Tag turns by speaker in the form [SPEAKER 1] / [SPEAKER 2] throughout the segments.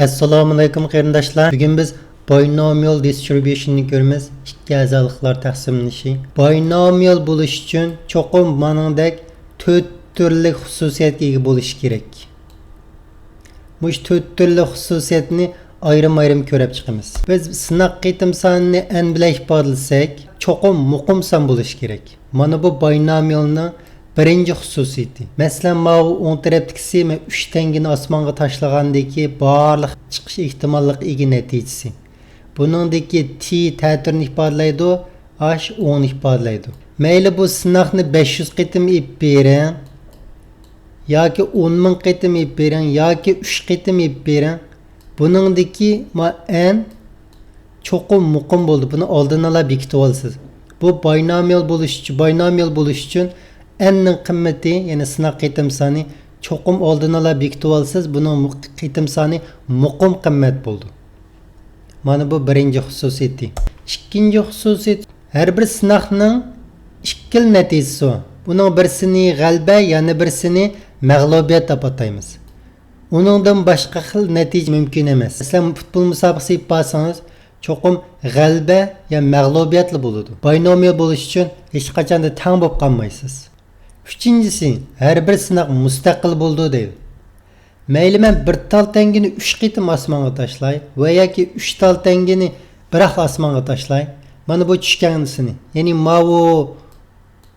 [SPEAKER 1] Assalomu alaykum qarindoshlar. Bugun biz binomial distribution'ni ko'ramiz. Ikki a'zoliklar taqsimlanishi. Binomial bo'lish uchun cho'qim maningdek 4 turli xususiyatga ega bo'lish kerak. Mush 4 turli xususiyatni ayrim-ayrim ko'rib chiqamiz. Biz sinoq qitim sonini n bilan ifodalasak, cho'qim muqim son bo'lish kerak. Mana bu binomialning birinci xususiyeti. Mesela mavi 10 tarafdikisi 3 tengini osmonga tashlagandagi barliq chiqish ehtimollik ega natijasi. Buningdagi t ta'tirini ifodalaydi, h 10 ifodalaydi. Mayli bu sinoqni 500 qitim ib bering yoki 10 ming qitim ib bering yoki 3 qitim ib bering. Buningdagi n cho'qim muqim bo'ldi. Buni oldin ola bekitib olasiz. Bu binomial bo'lish uchun n'ning qimmati, ya'ni sinoq qitim soni cho'qim oldin ola bekitib olasiz. Buning qitim soni muqim qimmat bo'ldi. Mana bu birinchi xususiyati. Ikkinchi xususiyat, har bir sinoqning ikki natijasi bor. Buning birisini g'alaba, yana birisini mag'lubiyat deb ataymiz. Uningdan boshqa xil natija mumkin emas. Masalan, futbol musobaqasi yapsangiz, cho'qim g'alaba ya mag'lubiyatli bo'ladi. Binomial bo'lish uchun hech qachon tang bo'lib qolmaysiz. Üçüncüsü, her bir sınaq müstakil buldu deydi. Mayli men bir tal tengini 3 qitim osmonga tashlay veya ki 3 tal tengini bir osmonga tashlay. Mana bu tushganini. Ya'ni mavu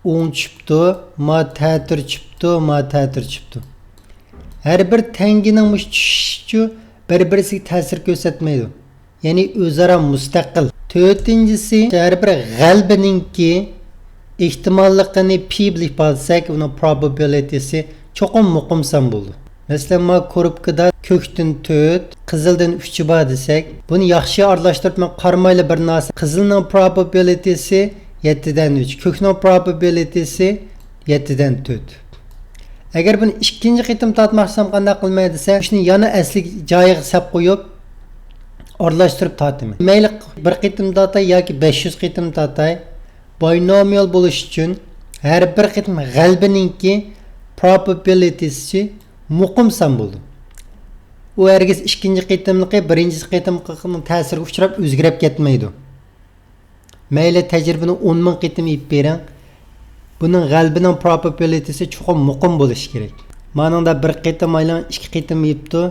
[SPEAKER 1] 10 chipti, ma ta'tir chipti. Her bir tengining mush tushishi bir-birisiga ta'sir ko'rsatmaydi. Ya'ni o'zaro mustaqil. To'rtinchisi, har bir g'albaninki ehtimolligini p bilan ifodalasak, uning probability'si cho'qim muqim son bo'ldi. Masalan, ma korobkada ko'kdan 4, qizildan 3 bor desak, buni yaxshi aralashtirib men qarmayli bir narsa. Qizilning probability'si 7 dan 3, ko'kning probability'si 7 dan 4. Agar buni ikkinchi qitim tatmoqsam qanday qilmay desa, shuni yana asli joyiga solib qo'yib aralashtirib tatmayman. Mayli bir qitim tatay yoki 500 qitim tatay, binomial bo'lish uchun har bir qitim g'albaninki probability'si muqim son bo'ldi. U hargiz ikkinchi qitimligi birinchi qitimning ta'siriga uchrab o'zgarib ketmaydi. Mayli tajribani 10 ming qitim ib bering, buning g'albining probability'si cho'qim muqim bo'lishi kerak. Maningda bir qitim aylan 2 qitim ibdi.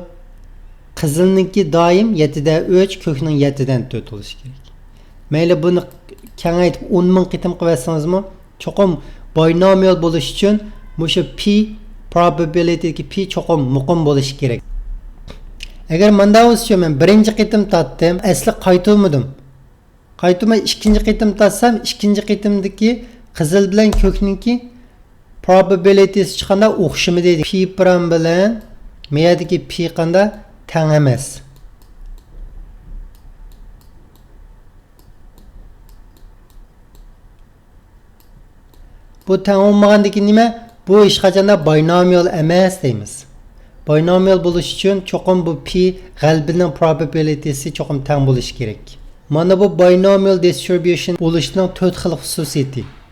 [SPEAKER 1] Qizilninki doim 7 dan 3, ko'kning 7 dan 4 bo'lishi kerak. Mayli buni kengaytib 10 ming qitim qilsangizmi, cho'qim binomial bo'lish uchun mushu p probability ki p cho'qim muqim bo'lishi kerak. Agar menda bo'lsa men birinchi qitim tatdim, asli qaytolmadim. Qaytmay ikkinchi qitim tatsam, ikkinchi qitimdagi qizil bilan ko'kninki probability'si chiqanda o'xshimi deydi. P prim bilan meyadagi p qanda teng emas. Bu teng olmagandagi nima? Bu hech qachon binomial emas deymiz. Binomial bo'lish uchun cho'qim bu p g'albining probability'si cho'qim teng bo'lishi kerak. Mana bu binomial distribution bo'lishning 4 xil xususiyati.